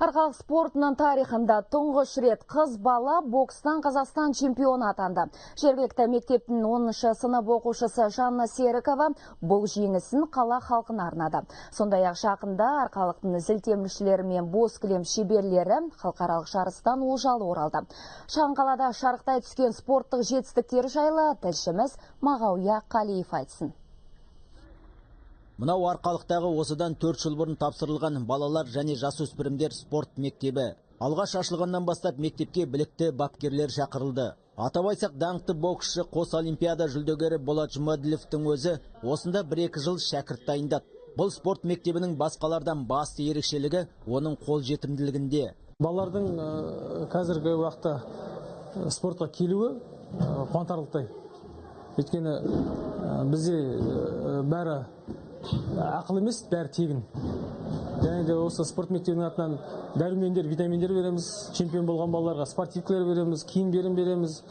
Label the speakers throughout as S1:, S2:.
S1: Арқалық спортының тарихында тұңғыш рет қыз бала бокстан Қазақстан чемпионы атанды. Жергілікті мектептің 10-шы сынып оқушысы Жанна Серікова бұл жеңісін қала халқына арнады. Сондай-ақ жақында арқалықтың зілтемішілері мен бос кілем шеберлері халықаралық жарыстан олжалы оралды. Шағын қалада шарықтай түскен спорттық жетістіктері жайлы тілшіміз Мағауия Қалиев айтсын.
S2: Мынау арқалықтағы осыдан 4 жыл бұрын тапсырылған балалар және жасөспірімдер спорт мектебі. Алғаш ашылғаннан бастап мектепке білікті бапкерлер шақырылды. Атап айтсақ, даңқты боксшы қос олимпиада жүлдегері Болат Жұмаділовтің өзі осында 1-2 жыл шәкірт дайындады. Бұл спорт мектебінің басқалардан басты ерекшелігі оның қолжетімділігінде.
S3: Балалардың қазіргі уақытта спортқа келуі қуантарлықтай. Өйткені бізде бәрі ақыл емес, бәрі тегін. Және де осы спорт мектебінің атынан дәрумендер, витаминдер береміз, чемпион болған балаларға спортивкілер береміз, киімдерін береміз,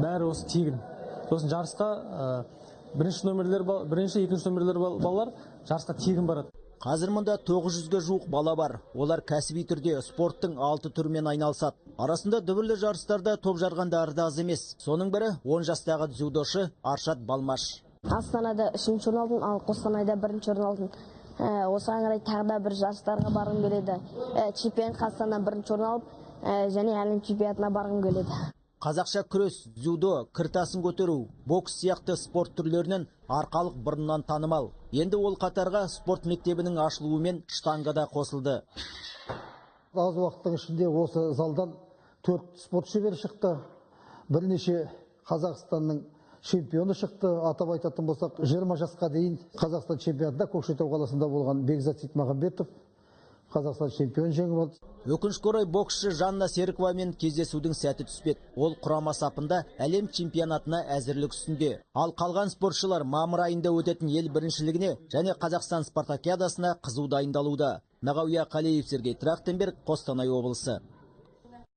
S3: бәрі осы тегін. Сосын жарысқа бірінші, екінші номерлер балалар жарысқа тегін барады.
S2: Қазір мұнда 900-ге жуық бала бар. Олар кәсіби түрде спорттың 6 түрімен айналысады. Арасында дүбірлі жарыстарда топ жарғандары да аз емес. Соның бірі 10 жастағы дзюдошы Аршат Балмаш.
S4: Астанада 3-ші орын алдым, ал Қостанайда 1-ші орын алдым. Осыған қарай тағы да бір жарыстарға барғым келеді. Чемпион Қазақстаннан 1-ші орын алып, және әлем чемпионатына барғым келеді.
S2: Қазақша күрес, дзюдо, кіртасын көтеру, бокс сияқты спорт түрлерінен арқалық бұрыннан танымал. Енді ол қатарға спорт мектебінің ашылуымен штангада қосылды.
S5: Аз уақыттың ішінде осы залдан 4 спорт шебері шықты. Бірнеше Қазақстанның чемпионы шықты. Атап айтатын болсақ, 20 жасқа дейін Қазақстан чемпионатында Көкшетау қаласында болған Бекзат Сейтмағамбетов Қазақстан чемпион жеңіп алды.
S2: Өкінішке орай боксшы Жанна Серіковамен кездесудің сәті түспеді. Ол құрама сапында әлем чемпионатына әзірлік үстінде. Ал қалған спортшылар мамыр айында өтетін ел біріншілігіне және Қазақстан спартакиадасына қызу дайындалуда. Мағауия Қалиев, Сергей Трахтенберг, Қостанай облысы.